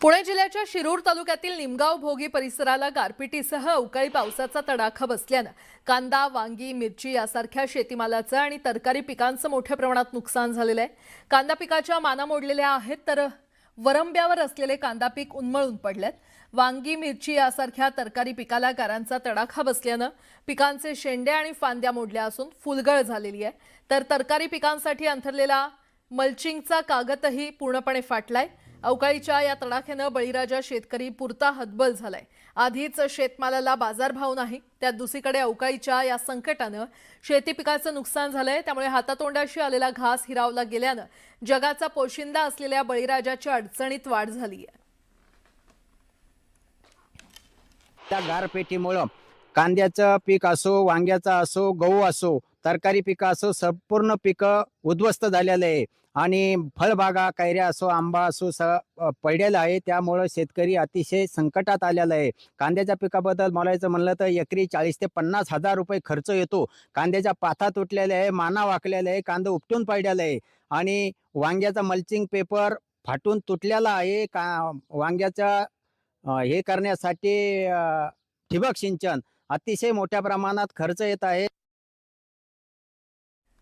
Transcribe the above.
पुणे जिल्ह्याच्या शिरूर तालुक्यातील निमगाव भोगी परिसराला गारपिटीसह अवकाळी पावसाचा तडाखा बसल्यानं कांदा, वांगी, मिरची यासारख्या शेतीमालाचं आणि तरकारी पिकांचं मोठ्या प्रमाणात नुकसान झालेलं आहे। कांदा पिकाच्या माना मोडलेल्या आहेत तर वरंब्यावर असलेले कांदा पीक उन्मळून पडलेत। वांगी, मिरची यासारख्या तरकारी पिकाला गारांचा तडाखा बसल्यानं पिकांचे शेंडे आणि फांद्या मोडल्या असून फुलगळ झालेली आहे। तर तरकारी पिकांसाठी अंथरलेला मल्चिंगचा कागदही पूर्णपणे फाटलाय। अवकाळीच्या या तडाख्यानं बळीराजा शेतकरी पुरता हतबल झालाय। आधीच शेतमालाला बाजारभाव नाही, त्यात दुसरीकडे अवकाळीच्या या संकटानं शेती पिकाचं नुकसान झालंय। त्यामुळे हातातोंडाशी आलेला घास हिरावला गेल्यानं जगाचा पोशिंदा असलेल्या बळीराजाच्या अडचणीत वाढ झाली आहे। त्या गारपेटीमुळे कांद्याचं पीक असो, वांग्याचा असो, गहू असो, तरकारी पिकं असो, संपूर्ण पिकं उद्ध्वस्त झालेले आहे आणि फळबागा, कैऱ्या असो, आंबा असो पडलेला आहे। त्यामुळे शेतकरी अतिशय संकटात आलेला आहे। कांद्याच्या पिकाबद्दल बोलायचं म्हणलं तर एकरी 40 ते 50 हजार रुपये खर्च येतो। कांद्याच्या पाता तुटलेल्या आहे, माना वाकलेला आहे, कांदा उपटून पडलेला आहे आणि वांग्याचा मल्चिंग पेपर फाटून तुटलेला आहे। वांग्याच्या हे करण्यासाठी ठिबक सिंचन अतिशय मोठ्या प्रमाणात खर्च येत आहे।